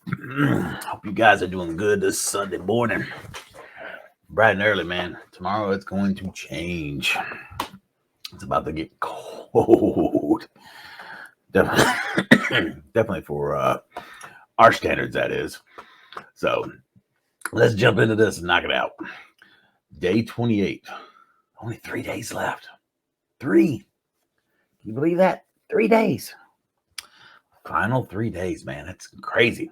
Hope you guys are doing good this Sunday morning. Bright and early, man. Tomorrow it's going to change. It's about to get cold. Definitely, definitely for our standards, that is. So let's jump into this and knock it out. Day 28. Only 3 days left. 3. Can you believe that? 3 days. Final 3 days, man. That's crazy.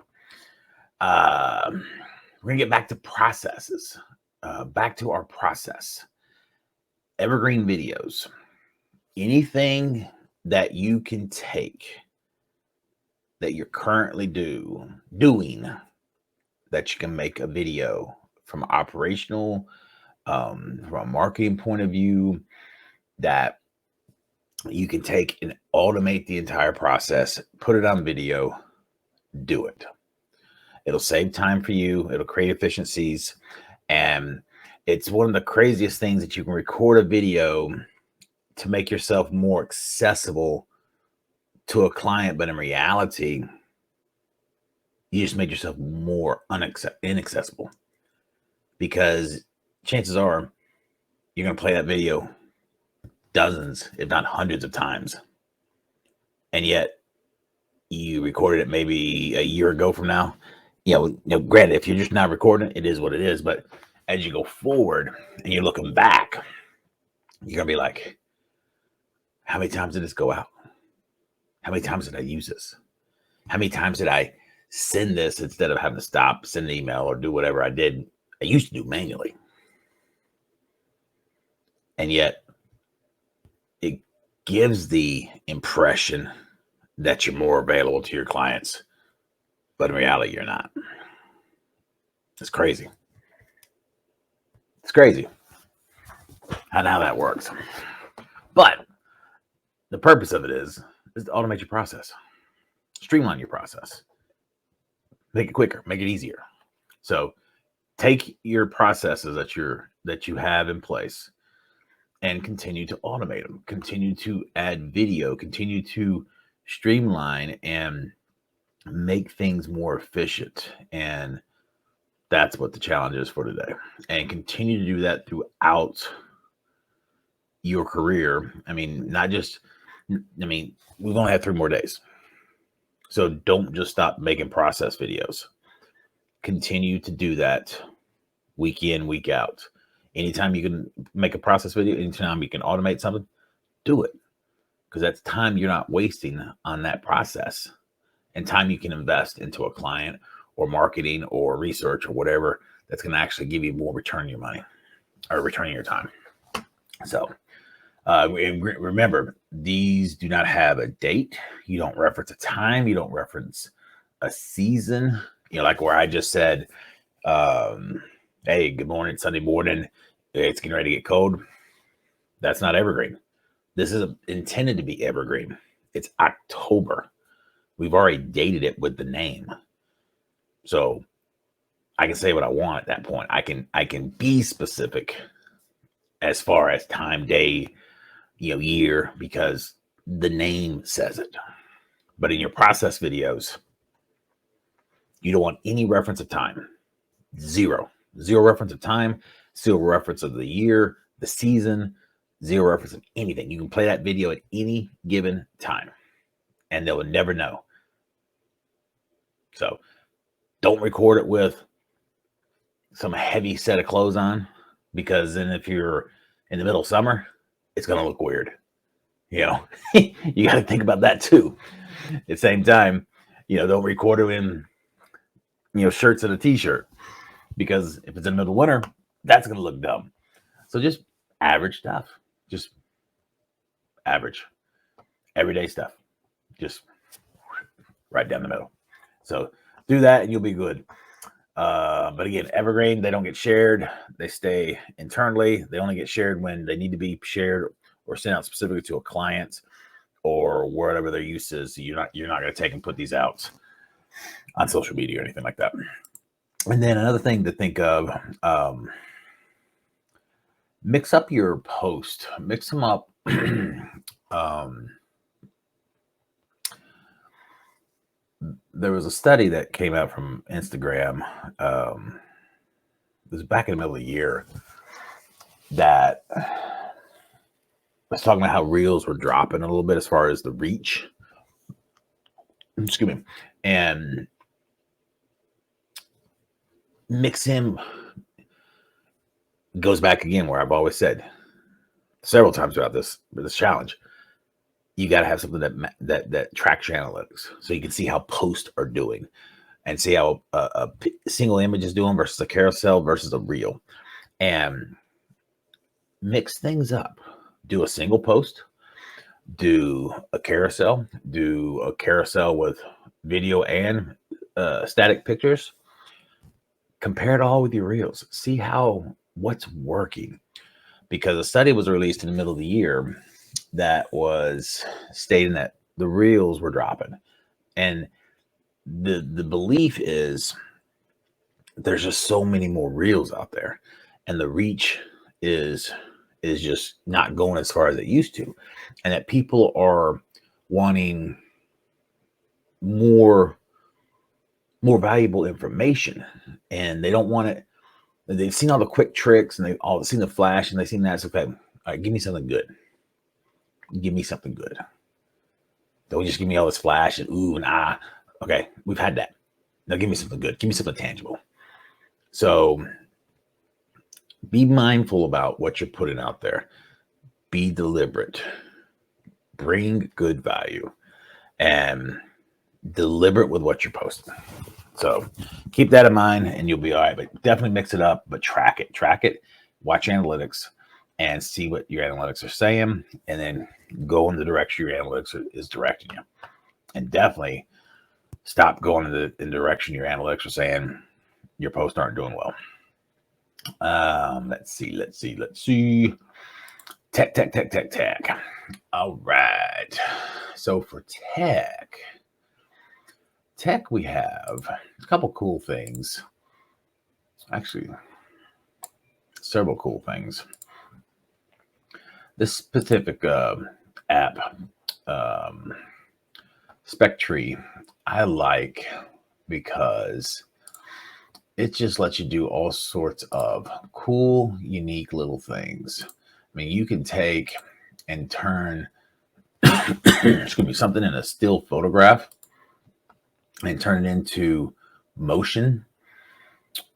We're going to get back to processes. Back to our process. Evergreen videos. Anything that you can take that you're currently doing that you can make a video from operational, from a marketing point of view, that you can take and automate the entire process, put it on video, do it. It'll save time for you. It'll create efficiencies. And it's one of the craziest things that you can record a video to make yourself more accessible to a client. But in reality, you just made yourself more inaccessible, because chances are you're going to play that video dozens, if not hundreds of times. And yet you recorded it maybe a year ago from now. Granted, if you're just not recording it, it is what it is. But as you go forward and you're looking back, you're going to be like, how many times did this go out? How many times did I use this? How many times did I send this instead of having to stop, send an email, or do whatever I used to do manually? And yet it gives the impression that you're more available to your clients, but in reality, you're not. It's crazy. It's crazy how that works. But the purpose of it is to automate your process, streamline your process, make it quicker, make it easier. So take your processes that you have in place and continue to automate them, continue to add video, continue to streamline and make things more efficient. And that's what the challenge is for today. And continue to do that throughout your career. We've only had 3 more days. So don't just stop making process videos. Continue to do that week in, week out. Anytime you can make a process video, anytime you can automate something, do it. Because that's time you're not wasting on that process, and time you can invest into a client or marketing or research or whatever that's going to actually give you more return on your money or return on your time. So remember, these do not have a date. You don't reference a time. You don't reference a season. Like where I just said, hey, good morning, Sunday morning. It's getting ready to get cold. That's not evergreen. This is intended to be evergreen. It's October. We've already dated it with the name. So I can say what I want at that point. I can be specific as far as time, day, year, because the name says it. But in your process videos, you don't want any reference of time. Zero reference of time, 0 reference of the year, the season, 0 reference of anything. You can play that video at any given time and they will never know. So don't record it with some heavy set of clothes on, because then if you're in the middle of summer, it's going to look weird. You got to think about that too. At the same time, don't record it in, shirts and a t-shirt, because if it's in the middle of winter, that's going to look dumb. So just average stuff, just average, everyday stuff, just right down the middle. So do that and you'll be good. But again, Evergreen, they don't get shared. They stay internally. They only get shared when they need to be shared or sent out specifically to a client or whatever their use is. You're not going to take and put these out on social media or anything like that. And then another thing to think of, mix up your post, mix them up. there was a study that came out from Instagram. It was back in the middle of the year that was talking about how reels were dropping a little bit as far as the reach. Excuse me. And mix him goes back again where I've always said several times throughout this challenge, you got to have something that tracks your analytics, so you can see how posts are doing and see how a single image is doing versus a carousel versus a reel, and mix things up. Do a single post, do a carousel with video and static pictures. Compare it all with your reels. See what's working. Because a study was released in the middle of the year that was stating that the reels were dropping. And the belief is there's just so many more reels out there, and the reach is just not going as far as it used to, and that people are wanting more valuable information, and they don't want it. They've seen all the quick tricks, and they've all seen the flash, and they've seen that. It's okay. All right, give me something good. Give me something good. Don't just give me all this flash and ooh and ah. Okay, we've had that. Now give me something good. Give me something tangible. So be mindful about what you're putting out there. Be deliberate. Bring good value, and deliberate with what you're posting. So keep that in mind and you'll be all right. But definitely mix it up, but track it. Watch your analytics and see what your analytics are saying, and then go in the direction your analytics is directing you. And definitely stop going in the direction your analytics are saying your posts aren't doing well. Let's see. Tech. All right. So for tech, we have a couple cool things. Actually, several cool things. This specific app, Spectree, I like because it just lets you do all sorts of cool, unique little things. I mean, you can take and turn something in a still photograph and turn it into motion.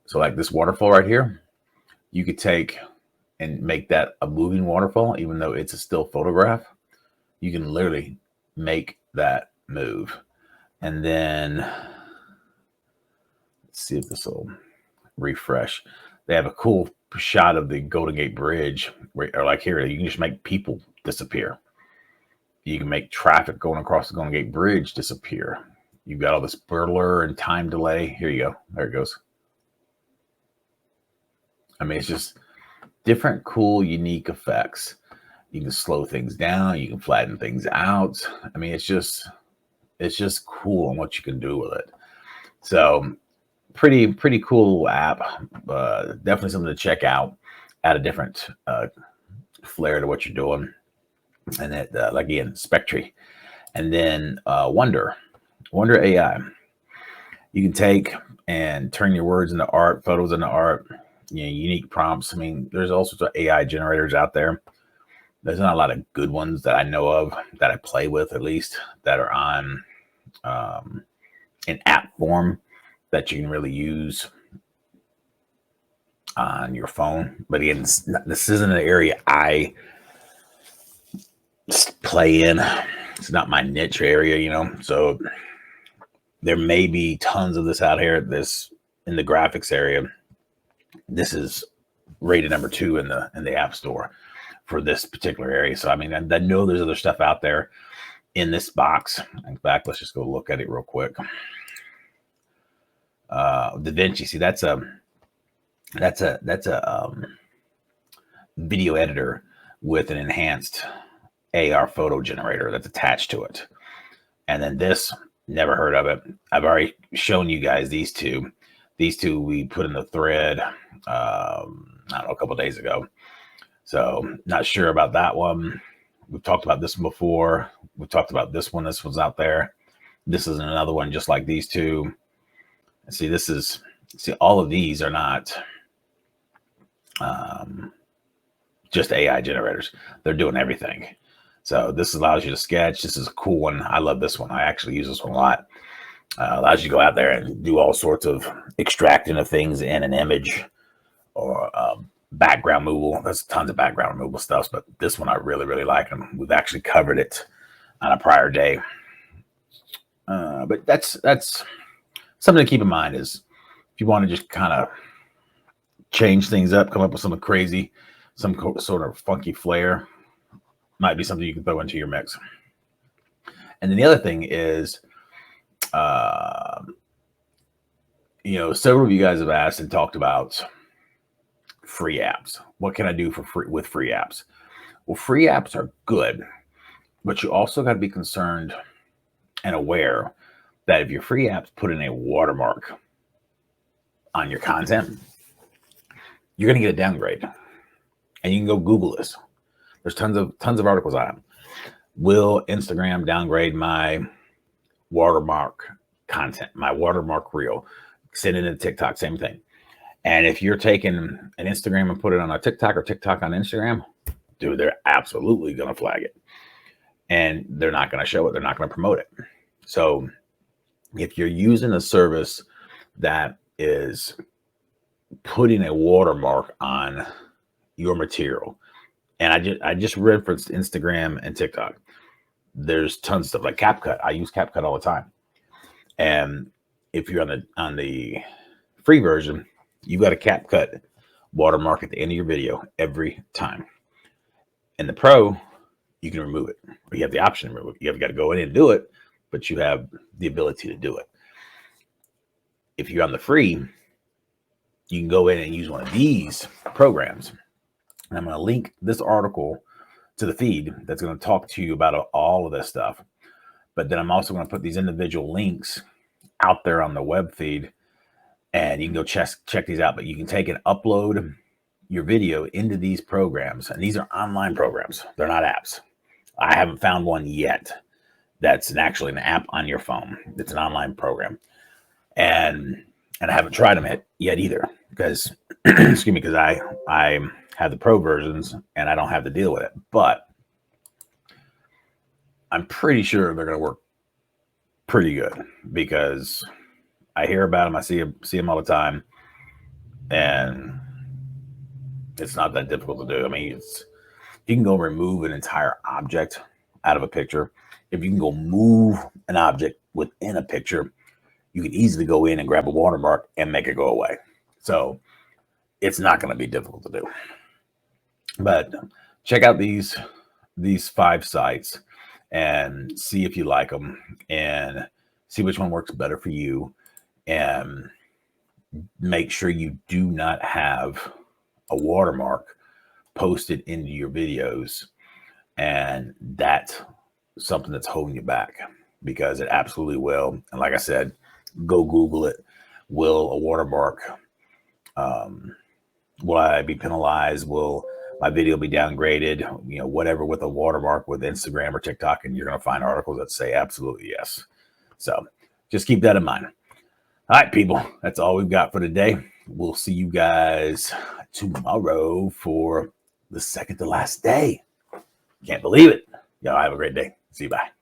So like this waterfall right here, you could take and make that a moving waterfall, even though it's a still photograph. You can literally make that move. And then let's see if this will refresh. They have a cool shot of the Golden Gate Bridge, or like here, you can just make people disappear. You can make traffic going across the Golden Gate Bridge disappear. You've got all this blur and time delay. Here you go. There it goes. I mean, it's just different, cool, unique effects. You can slow things down. You can flatten things out. I mean, it's just cool on what you can do with it. So pretty cool app. Definitely something to check out. Add a different flair to what you're doing. And it, again, Spectree. And then Wonder AI. You can take and turn your words into art, photos into art, unique prompts. I mean, there's all sorts of AI generators out there. There's not a lot of good ones that I know of, that I play with at least, that are on in app form that you can really use on your phone. But again, this isn't an area I play in. It's not my niche area, so there may be tons of this out here. This in the graphics area, this is rated number 2 in the App Store for this particular area. So I mean, I know there's other stuff out there in this box. In fact, let's just go look at it real quick. DaVinci, see, that's a video editor with an enhanced AR photo generator that's attached to it. And then this, never heard of it. I've already shown you guys these two. These two we put in the thread, I don't know, a couple of days ago. So not sure about that one. We've talked about this one before. We've talked about this one. This one's out there. This is another one just like these two. See, all of these are not just AI generators. They're doing everything. So this allows you to sketch. This is a cool one. I love this one. I actually use this one a lot. Allows you to go out there and do all sorts of extracting of things in an image, or background removal. There's tons of background removal stuff, but this one I really, really like. And we've actually covered it on a prior day. But that's something to keep in mind, is if you want to just kind of change things up, come up with something crazy, some sort of funky flair, might be something you can throw into your mix. And then the other thing is, several of you guys have asked and talked about free apps. What can I do with free apps? Well, free apps are good, but you also got to be concerned and aware that if your free apps put in a watermark on your content, you're going to get a downgrade. And you can go Google this. There's tons of articles on it. Will Instagram downgrade my watermark content, my watermark reel? Send it to TikTok, same thing. And if you're taking an Instagram and put it on a TikTok, or TikTok on Instagram, dude, they're absolutely going to flag it. And they're not going to show it. They're not going to promote it. So if you're using a service that is putting a watermark on your material, and I just referenced Instagram and TikTok, there's tons of stuff like CapCut. I use CapCut all the time. And if you're on the free version, you got a CapCut watermark at the end of your video every time. In the pro, you can remove it, or you have the option to remove it. You have got to go in and do it, but you have the ability to do it. If you're on the free, you can go in and use one of these programs. And I'm going to link this article to the feed that's going to talk to you about all of this stuff. But then I'm also going to put these individual links out there on the web feed, and you can go check these out. But you can take and upload your video into these programs. And these are online programs. They're not apps. I haven't found one yet that's actually an app on your phone. It's an online program. And I haven't tried them yet either, because excuse me, because I have the pro versions and I don't have to deal with it. But I'm pretty sure they're going to work pretty good, because I hear about them. I see them all the time, and it's not that difficult to do. I mean, you can go remove an entire object out of a picture. If you can go move an object within a picture, you can easily go in and grab a watermark and make it go away. So it's not going to be difficult to do. But check out these 5 sites and see if you like them, and see which one works better for you. And make sure you do not have a watermark posted into your videos, and that's something that's holding you back, because it absolutely will. And like I said, go Google it. Will a watermark, will I be penalized? Will my video be downgraded? Whatever, with a watermark with Instagram or TikTok, and you're going to find articles that say absolutely yes. So just keep that in mind. All right, people, that's all we've got for today. We'll see you guys tomorrow for the second to last day. Can't believe it. Y'all have a great day. See you. Bye.